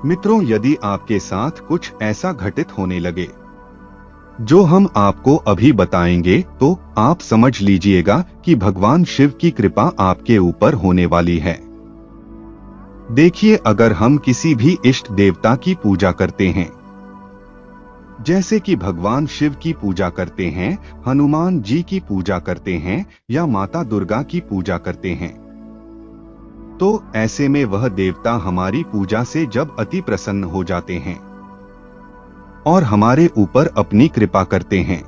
मित्रों, यदि आपके साथ कुछ ऐसा घटित होने लगे जो हम आपको अभी बताएंगे, तो आप समझ लीजिएगा कि भगवान शिव की कृपा आपके ऊपर होने वाली है। देखिए, अगर हम किसी भी इष्ट देवता की पूजा करते हैं, जैसे कि भगवान शिव की पूजा करते हैं, हनुमान जी की पूजा करते हैं या माता दुर्गा की पूजा करते हैं, तो ऐसे में वह देवता हमारी पूजा से जब अति प्रसन्न हो जाते हैं और हमारे ऊपर अपनी कृपा करते हैं,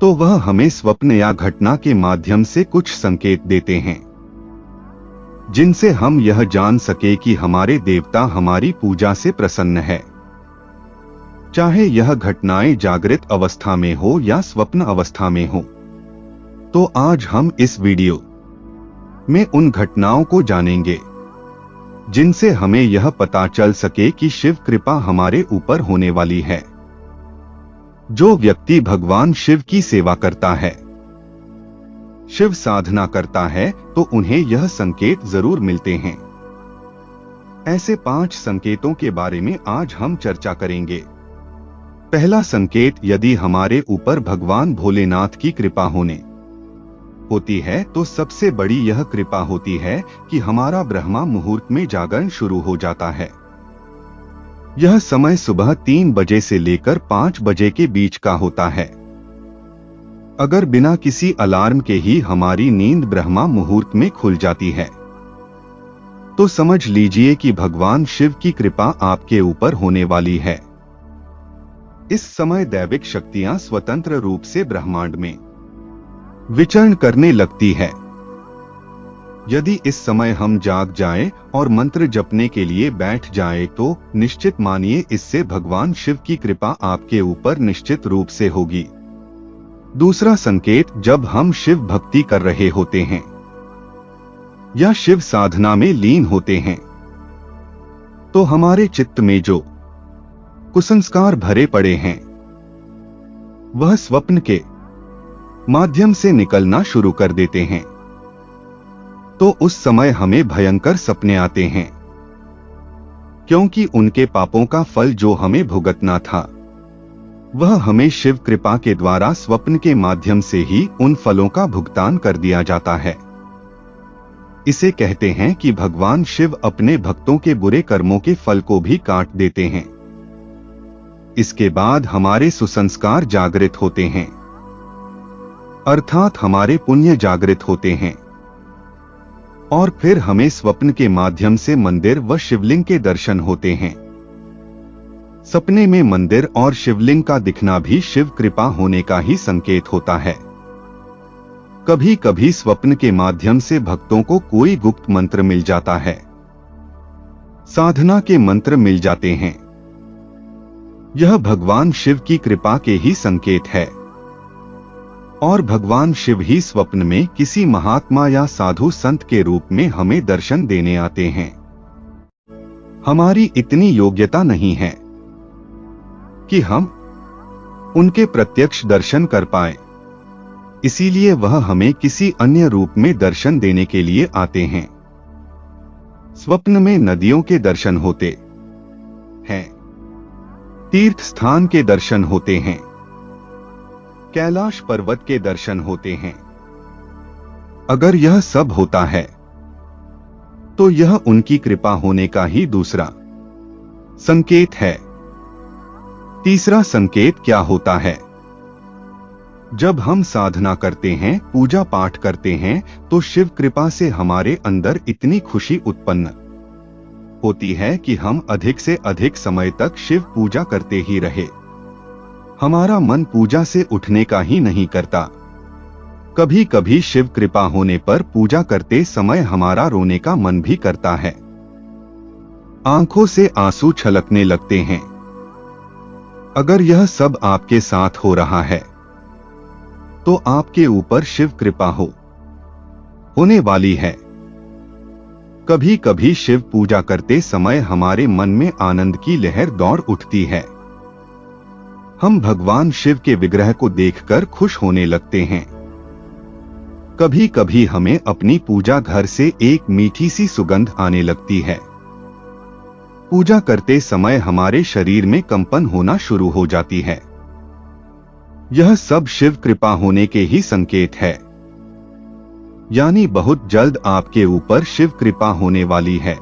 तो वह हमें स्वप्न या घटना के माध्यम से कुछ संकेत देते हैं, जिनसे हम यह जान सके कि हमारे देवता हमारी पूजा से प्रसन्न है। चाहे यह घटनाएं जागृत अवस्था में हो या स्वप्न अवस्था में हो। तो आज हम इस वीडियो में उन घटनाओं को जानेंगे जिनसे हमें यह पता चल सके कि शिव कृपा हमारे ऊपर होने वाली है। जो व्यक्ति भगवान शिव की सेवा करता है, शिव साधना करता है, तो उन्हें यह संकेत जरूर मिलते हैं। ऐसे 5 संकेतों के बारे में आज हम चर्चा करेंगे। पहला संकेत, यदि हमारे ऊपर भगवान भोलेनाथ की कृपा होती है, तो सबसे बड़ी यह कृपा होती है कि हमारा ब्रह्मा मुहूर्त में जागरण शुरू हो जाता है। यह समय सुबह 3 बजे से लेकर 5 बजे के बीच का होता है। अगर बिना किसी अलार्म के ही हमारी नींद ब्रह्मा मुहूर्त में खुल जाती है, तो समझ लीजिए कि भगवान शिव की कृपा आपके ऊपर होने वाली है। इस समय दैविक शक्तियां स्वतंत्र रूप से ब्रह्मांड में विचरण करने लगती है। यदि इस समय हम जाग जाएं और मंत्र जपने के लिए बैठ जाएं, तो निश्चित मानिए इससे भगवान शिव की कृपा आपके ऊपर निश्चित रूप से होगी। दूसरा संकेत, जब हम शिव भक्ति कर रहे होते हैं या शिव साधना में लीन होते हैं, तो हमारे चित्त में जो कुसंस्कार भरे पड़े हैं, वह स्वप्न के माध्यम से निकलना शुरू कर देते हैं। तो उस समय हमें भयंकर सपने आते हैं, क्योंकि उनके पापों का फल जो हमें भुगतना था, वह हमें शिव कृपा के द्वारा स्वप्न के माध्यम से ही उन फलों का भुगतान कर दिया जाता है। इसे कहते हैं कि भगवान शिव अपने भक्तों के बुरे कर्मों के फल को भी काट देते हैं। इसके बाद हमारे सुसंस्कार जागृत होते हैं, अर्थात हमारे पुण्य जागृत होते हैं, और फिर हमें स्वप्न के माध्यम से मंदिर व शिवलिंग के दर्शन होते हैं। सपने में मंदिर और शिवलिंग का दिखना भी शिव कृपा होने का ही संकेत होता है। कभी कभी स्वप्न के माध्यम से भक्तों को कोई गुप्त मंत्र मिल जाता है, साधना के मंत्र मिल जाते हैं। यह भगवान शिव की कृपा के ही संकेत है, और भगवान शिव ही स्वप्न में किसी महात्मा या साधु संत के रूप में हमें दर्शन देने आते हैं। हमारी इतनी योग्यता नहीं है कि हम उनके प्रत्यक्ष दर्शन कर पाएं, इसीलिए वह हमें किसी अन्य रूप में दर्शन देने के लिए आते हैं। स्वप्न में नदियों के दर्शन होते हैं, तीर्थ स्थान के दर्शन होते हैं, कैलाश पर्वत के दर्शन होते हैं। अगर यह सब होता है, तो यह उनकी कृपा होने का ही दूसरा संकेत है। तीसरा संकेत क्या होता है? जब हम साधना करते हैं, पूजा पाठ करते हैं, तो शिव कृपा से हमारे अंदर इतनी खुशी उत्पन्न होती है कि हम अधिक से अधिक समय तक शिव पूजा करते ही रहे। हमारा मन पूजा से उठने का ही नहीं करता। कभी कभी शिव कृपा होने पर पूजा करते समय हमारा रोने का मन भी करता है, आंखों से आंसू छलकने लगते हैं। अगर यह सब आपके साथ हो रहा है, तो आपके ऊपर शिव कृपा होने वाली है। कभी कभी शिव पूजा करते समय हमारे मन में आनंद की लहर दौड़ उठती है। हम भगवान शिव के विग्रह को देखकर खुश होने लगते हैं। कभी कभी हमें अपनी पूजा घर से एक मीठी सी सुगंध आने लगती है। पूजा करते समय हमारे शरीर में कंपन होना शुरू हो जाती है। यह सब शिव कृपा होने के ही संकेत है। यानी बहुत जल्द आपके ऊपर शिव कृपा होने वाली है।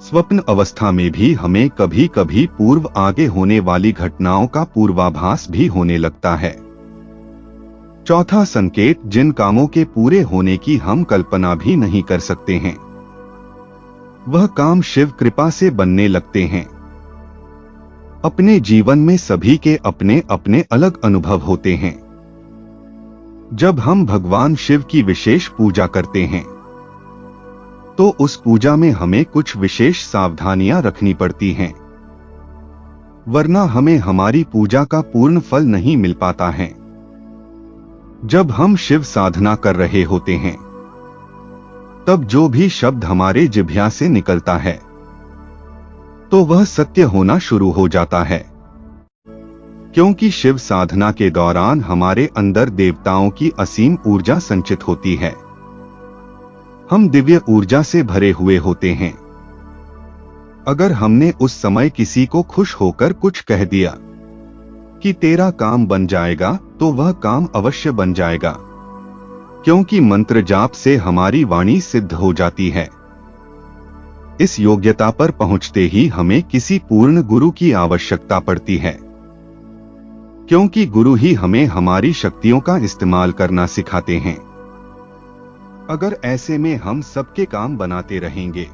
स्वप्न अवस्था में भी हमें कभी कभी पूर्व आगे होने वाली घटनाओं का पूर्वाभास भी होने लगता है। चौथा संकेत, जिन कामों के पूरे होने की हम कल्पना भी नहीं कर सकते हैं, वह काम शिव कृपा से बनने लगते हैं। अपने जीवन में सभी के अपने अपने अलग अनुभव होते हैं। जब हम भगवान शिव की विशेष पूजा करते हैं तो उस पूजा में हमें कुछ विशेष सावधानियां रखनी पड़ती हैं, वरना हमें हमारी पूजा का पूर्ण फल नहीं मिल पाता है। जब हम शिव साधना कर रहे होते हैं तब जो भी शब्द हमारे जिह्वा से निकलता है तो वह सत्य होना शुरू हो जाता है, क्योंकि शिव साधना के दौरान हमारे अंदर देवताओं की असीम ऊर्जा संचित होती है। हम दिव्य ऊर्जा से भरे हुए होते हैं। अगर हमने उस समय किसी को खुश होकर कुछ कह दिया कि तेरा काम बन जाएगा, तो वह काम अवश्य बन जाएगा, क्योंकि मंत्र जाप से हमारी वाणी सिद्ध हो जाती है। इस योग्यता पर पहुंचते ही हमें किसी पूर्ण गुरु की आवश्यकता पड़ती है, क्योंकि गुरु ही हमें हमारी शक्तियों का इस्तेमाल करना सिखाते हैं। अगर ऐसे में हम सबके काम बनाते रहेंगे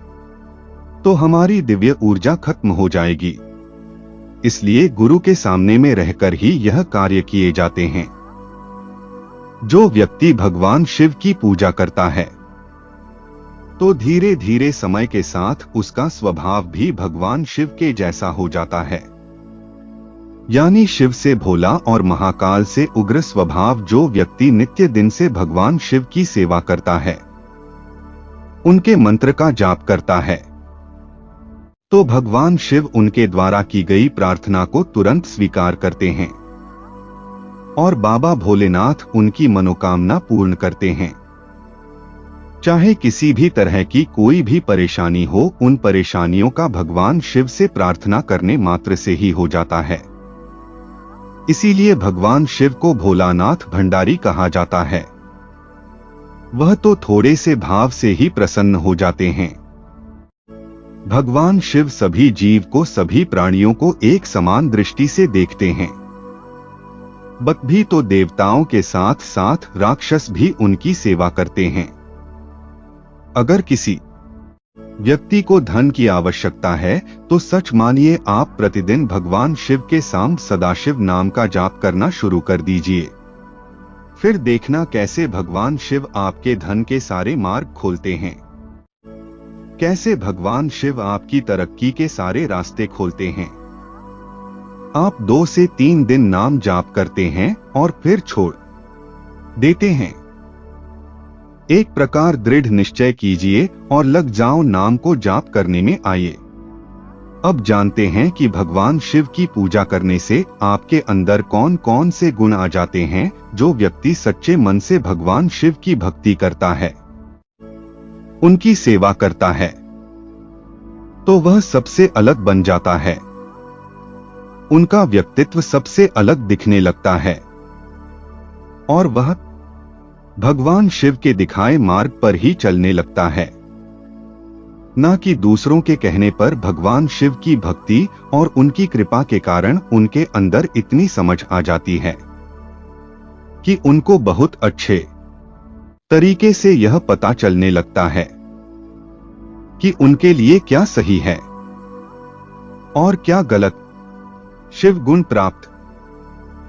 तो हमारी दिव्य ऊर्जा खत्म हो जाएगी। इसलिए गुरु के सामने में रहकर ही यह कार्य किए जाते हैं। जो व्यक्ति भगवान शिव की पूजा करता है तो धीरे धीरे समय के साथ उसका स्वभाव भी भगवान शिव के जैसा हो जाता है। यानी शिव से भोला और महाकाल से उग्र स्वभाव जो व्यक्ति नित्य दिन से भगवान शिव की सेवा करता है, उनके मंत्र का जाप करता है, तो भगवान शिव उनके द्वारा की गई प्रार्थना को तुरंत स्वीकार करते हैं और बाबा भोलेनाथ उनकी मनोकामना पूर्ण करते हैं। चाहे किसी भी तरह की कोई भी परेशानी हो, उन परेशानियों का भगवान शिव से प्रार्थना करने मात्र से ही हो जाता है। इसीलिए भगवान शिव को भोलानाथ भंडारी कहा जाता है। वह तो थोड़े से भाव से ही प्रसन्न हो जाते हैं। भगवान शिव सभी जीव को, सभी प्राणियों को एक समान दृष्टि से देखते हैं। बत भी तो देवताओं के साथ साथ राक्षस भी उनकी सेवा करते हैं। अगर किसी व्यक्ति को धन की आवश्यकता है तो सच मानिए आप प्रतिदिन भगवान शिव के साम सदाशिव नाम का जाप करना शुरू कर दीजिए। फिर देखना कैसे भगवान शिव आपके धन के सारे मार्ग खोलते हैं, कैसे भगवान शिव आपकी तरक्की के सारे रास्ते खोलते हैं। आप 2 से 3 दिन नाम जाप करते हैं और फिर छोड़ देते हैं। एक प्रकार दृढ़ निश्चय कीजिए और लग जाओ नाम को जाप करने में। आइए अब जानते हैं कि भगवान शिव की पूजा करने से आपके अंदर कौन कौन से गुण आ जाते हैं। जो व्यक्ति सच्चे मन से भगवान शिव की भक्ति करता है, उनकी सेवा करता है, तो वह सबसे अलग बन जाता है। उनका व्यक्तित्व सबसे अलग दिखने लगता है और वह भगवान शिव के दिखाए मार्ग पर ही चलने लगता है, न कि दूसरों के कहने पर। भगवान शिव की भक्ति और उनकी कृपा के कारण उनके अंदर इतनी समझ आ जाती है कि उनको बहुत अच्छे तरीके से यह पता चलने लगता है कि उनके लिए क्या सही है और क्या गलत। शिव गुण प्राप्त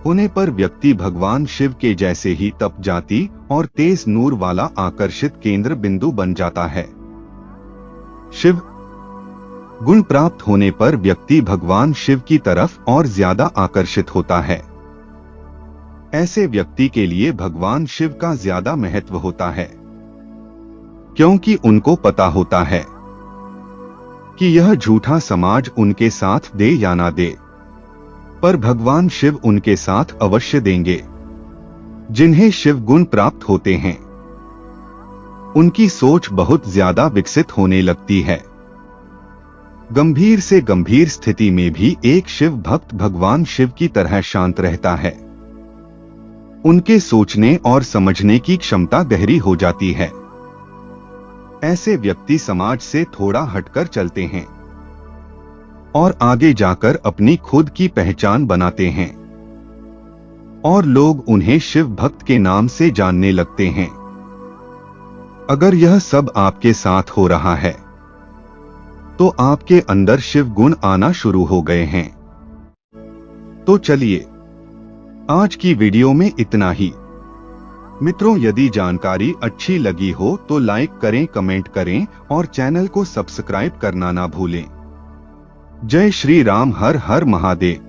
होने पर व्यक्ति भगवान शिव के जैसे ही तप जाति और तेज नूर वाला आकर्षित केंद्र बिंदु बन जाता है। शिव गुण प्राप्त होने पर व्यक्ति भगवान शिव की तरफ और ज्यादा आकर्षित होता है। ऐसे व्यक्ति के लिए भगवान शिव का ज्यादा महत्व होता है, क्योंकि उनको पता होता है कि यह झूठा समाज उनके साथ दे या ना दे, पर भगवान शिव उनके साथ अवश्य देंगे। जिन्हें शिव गुण प्राप्त होते हैं उनकी सोच बहुत ज्यादा विकसित होने लगती है। गंभीर से गंभीर स्थिति में भी एक शिव भक्त भगवान शिव की तरह शांत रहता है। उनके सोचने और समझने की क्षमता गहरी हो जाती है। ऐसे व्यक्ति समाज से थोड़ा हटकर चलते हैं और आगे जाकर अपनी खुद की पहचान बनाते हैं और लोग उन्हें शिव भक्त के नाम से जानने लगते हैं। अगर यह सब आपके साथ हो रहा है तो आपके अंदर शिव गुण आना शुरू हो गए हैं। तो चलिए, आज की वीडियो में इतना ही। मित्रों, यदि जानकारी अच्छी लगी हो तो लाइक करें, कमेंट करें और चैनल को सब्सक्राइब करना ना भूलें। जय श्री राम, हर हर महादेव।